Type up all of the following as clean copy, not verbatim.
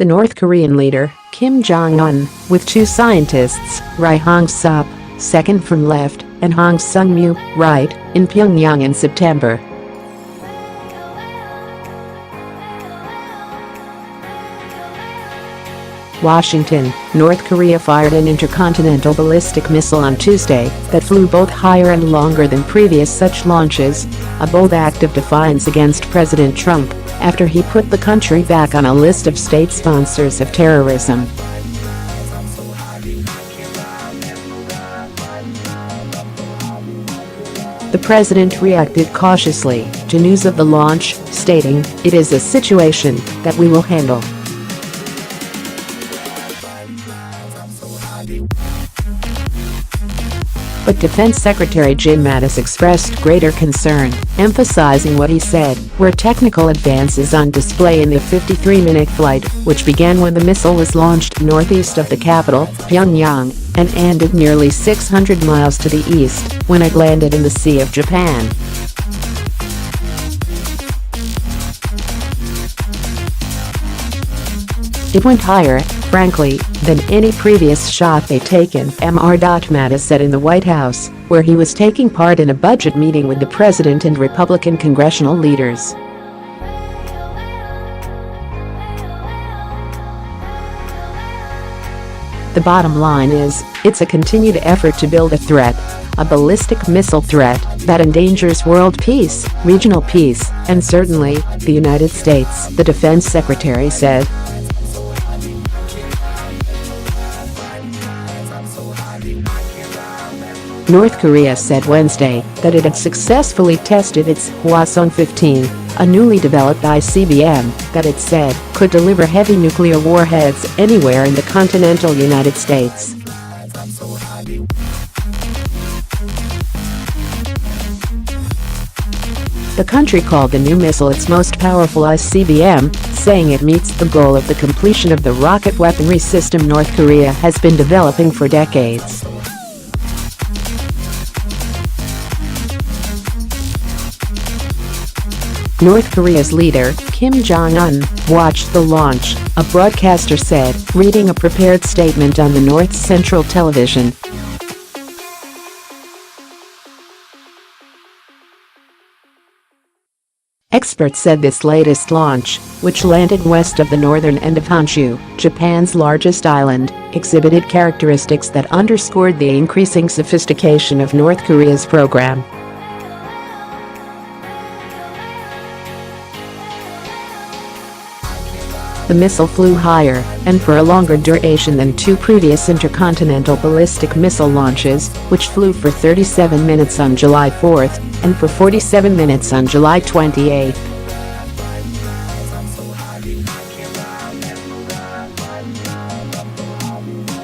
the North Korean leader, Kim Jong-un, with two scientists, Ri Hong-sup, second from left, and Hong Sung-mu, right, in Pyongyang in September. Washington, North Korea fired an intercontinental ballistic missile on Tuesday that flew both higher and longer than previous such launches, a bold act of defiance against President Trump after he put the country back on a list of state sponsors of terrorism. The president reacted cautiously to news of the launch, stating, "It is a situation that we will handle." But Defense Secretary Jim Mattis expressed greater concern, emphasizing what he said were technical advances on display in the 53-minute flight, which began when the missile was launched northeast of the capital, Pyongyang, and ended nearly 600 miles to the east when it landed in the Sea of Japan. It went higher, frankly, than any previous shot they'd taken, Mattis said in the White House, where he was taking part in a budget meeting with the president and Republican congressional leaders. The bottom line is, it's a continued effort to build a threat, a ballistic missile threat, that endangers world peace, regional peace, and certainly, the United States, the defense secretary said. North Korea said Wednesday that it had successfully tested its Hwasong-15, a newly developed ICBM that it said could deliver heavy nuclear warheads anywhere in the continental United States. The country called the new missile its most powerful ICBM, saying it meets the goal of the completion of the rocket weaponry system North Korea has been developing for decades. North Korea's leader, Kim Jong-un, watched the launch, a broadcaster said, reading a prepared statement on the North's central television. Experts said this latest launch, which landed west of the northern end of Honshu, Japan's largest island, exhibited characteristics that underscored the increasing sophistication of North Korea's program. The missile flew higher and for a longer duration than two previous intercontinental ballistic missile launches, which flew for 37 minutes on July 4th and for 47 minutes on July 28th.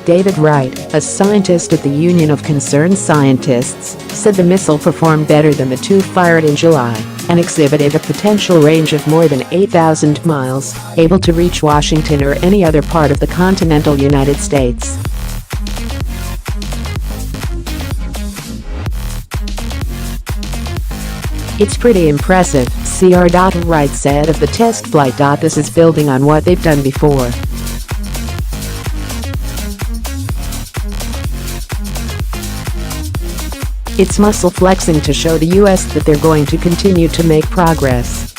David Wright, a scientist at the Union of Concerned Scientists, said the missile performed better than the two fired in July and exhibited a potential range of more than 8,000 miles, able to reach Washington or any other part of the continental United States. It's pretty impressive, Wright said of the test flight. This is building on what they've done before. It's muscle flexing to show the U.S. that they're going to continue to make progress.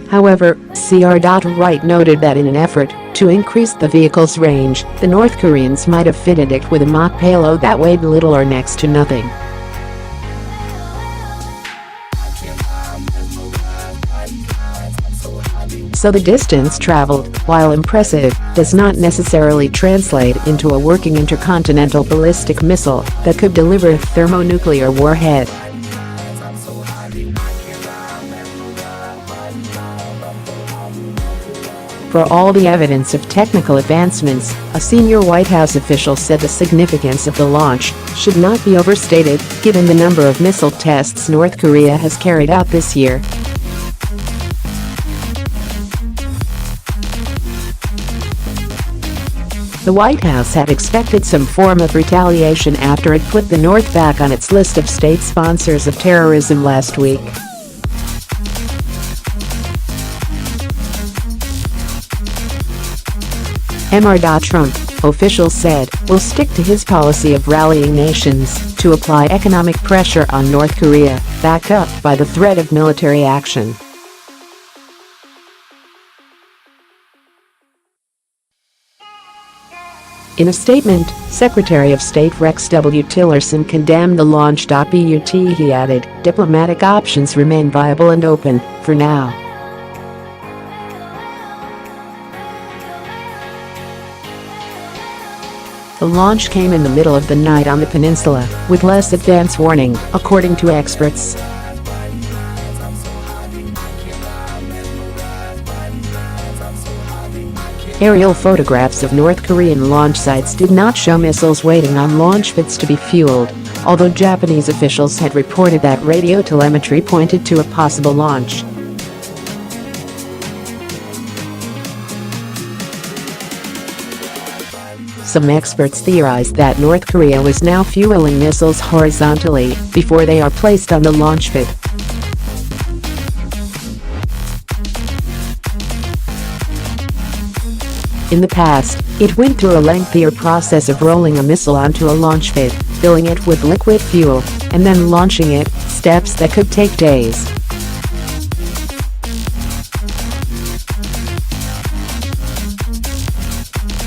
However, Wright noted that in an effort to increase the vehicle's range, the North Koreans might have fitted it with a mock payload that weighed little or next to nothing. So the distance traveled, while impressive, does not necessarily translate into a working intercontinental ballistic missile that could deliver a thermonuclear warhead. For all the evidence of technical advancements, a senior White House official said the significance of the launch should not be overstated, given the number of missile tests North Korea has carried out this year. The White House had expected some form of retaliation after it put the North back on its list of state sponsors of terrorism last week. Mr. Trump, officials said, will stick to his policy of rallying nations to apply economic pressure on North Korea, backed up by the threat of military action. In a statement, Secretary of State Rex W. Tillerson condemned the launch. But he added, diplomatic options remain viable and open, for now. The launch came in the middle of the night on the peninsula, with less advance warning, according to experts. Aerial photographs of North Korean launch sites did not show missiles waiting on launch pads to be fueled, although Japanese officials had reported that radio telemetry pointed to a possible launch. Some experts theorized that North Korea was now fueling missiles horizontally before they are placed on the launch pad. In the past, it went through a lengthier process of rolling a missile onto a launch pad, filling it with liquid fuel, and then launching it, steps that could take days.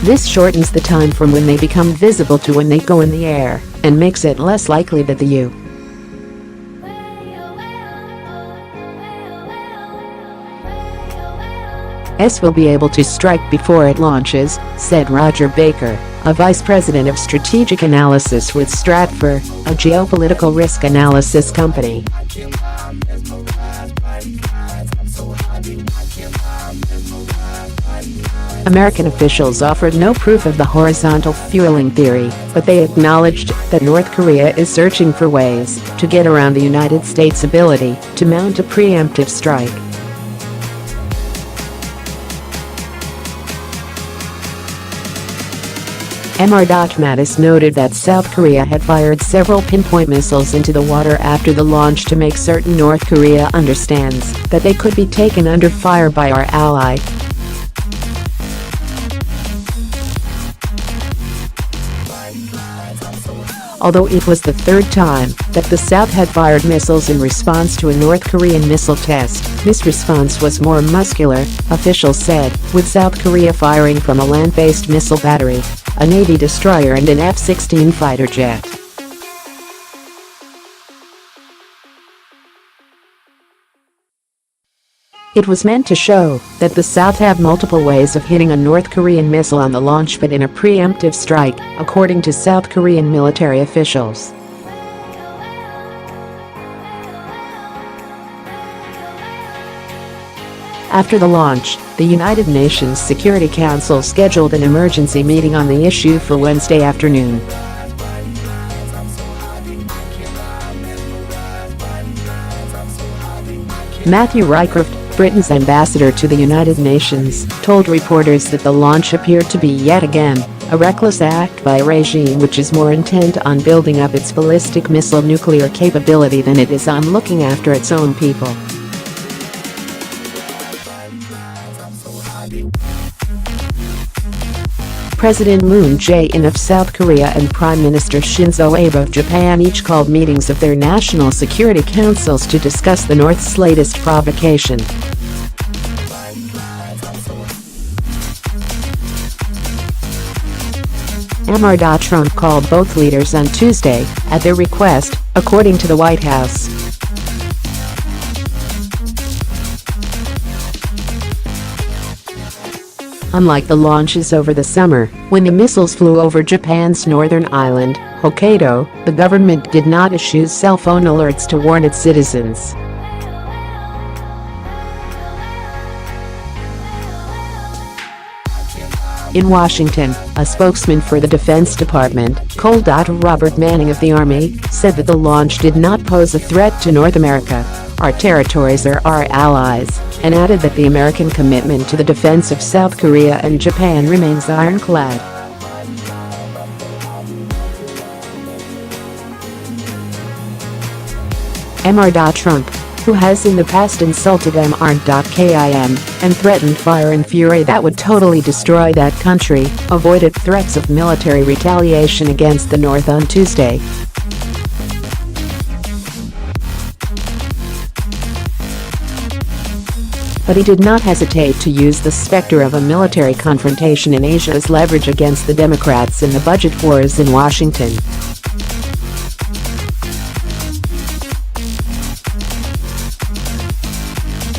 This shortens the time from when they become visible to when they go in the air, and makes it less likely that the U.S. will be able to strike before it launches, said Roger Baker, a vice president of strategic analysis with Stratfor, a geopolitical risk analysis company. American officials offered no proof of the horizontal fueling theory, but they acknowledged that North Korea is searching for ways to get around the United States' ability to mount a preemptive strike. Mr. Mattis noted that South Korea had fired several pinpoint missiles into the water after the launch to make certain North Korea understands that they could be taken under fire by our ally. Although it was the third time that the South had fired missiles in response to a North Korean missile test, this response was more muscular, officials said, with South Korea firing from a land-based missile battery, a Navy destroyer and an F-16 fighter jet. It was meant to show that the South have multiple ways of hitting a North Korean missile on the launch pad in a preemptive strike, according to South Korean military officials. After the launch, the United Nations Security Council scheduled an emergency meeting on the issue for Wednesday afternoon. Matthew Rycroft, Britain's ambassador to the United Nations, told reporters that the launch appeared to be yet again a reckless act by a regime which is more intent on building up its ballistic missile nuclear capability than it is on looking after its own people. President Moon Jae-in of South Korea and Prime Minister Shinzo Abe of Japan each called meetings of their national security councils to discuss the North's latest provocation. Mr. Trump called both leaders on Tuesday, at their request, according to the White House. Unlike the launches over the summer, when the missiles flew over Japan's northern island, Hokkaido, the government did not issue cell phone alerts to warn its citizens. In Washington, a spokesman for the Defense Department, Col. Robert Manning of the Army, said that the launch did not pose a threat to North America. Our territories are our allies, and added that the American commitment to the defense of South Korea and Japan remains ironclad. Mr. Trump, who has in the past insulted Mr.Kim and threatened fire and fury that would totally destroy that country, avoided threats of military retaliation against the North on Tuesday. But he did not hesitate to use the specter of a military confrontation in Asia as leverage against the Democrats in the budget wars in Washington.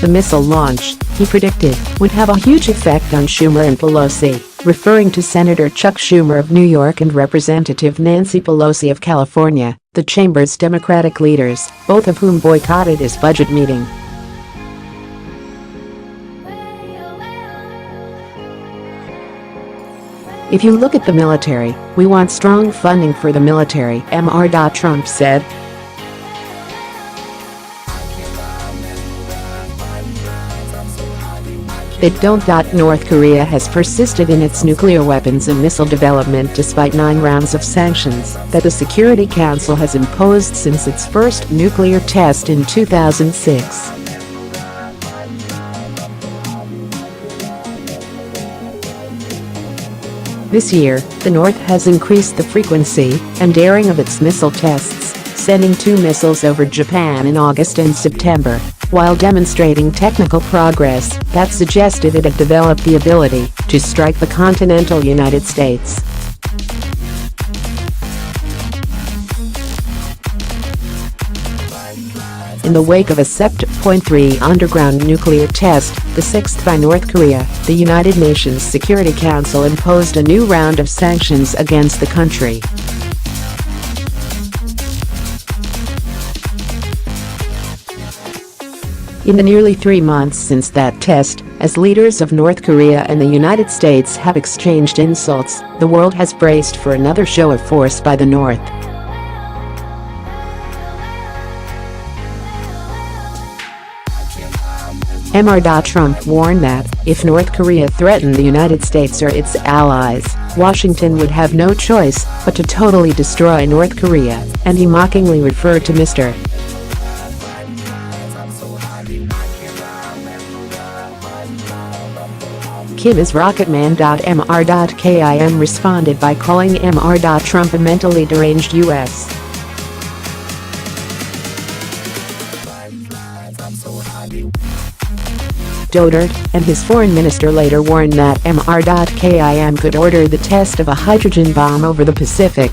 The missile launch, he predicted, would have a huge effect on Schumer and Pelosi, referring to Senator Chuck Schumer of New York and Representative Nancy Pelosi of California, the chamber's Democratic leaders, both of whom boycotted his budget meeting. "If you look at the military, we want strong funding for the military," Mr. Trump said. They don't. North Korea has persisted in its nuclear weapons and missile development despite 9 rounds of sanctions that the Security Council has imposed since its first nuclear test in 2006. This year, the North has increased the frequency and daring of its missile tests, sending 2 missiles over Japan in August and September, while demonstrating technical progress that suggested it had developed the ability to strike the continental United States. In the wake of a Sept.3 underground nuclear test, the 6th by North Korea, the United Nations Security Council imposed a new round of sanctions against the country. In the nearly 3 months since that test, as leaders of North Korea and the United States have exchanged insults, the world has braced for another show of force by the North. Mr. Trump warned that, if North Korea threatened the United States or its allies, Washington would have no choice but to totally destroy North Korea, and he mockingly referred to Mr. Kim as Rocket Man. Mr. responded by calling Mr. Trump a mentally deranged U.S. dotard, and his foreign minister later warned that Mr. Kim could order the test of a hydrogen bomb over the Pacific.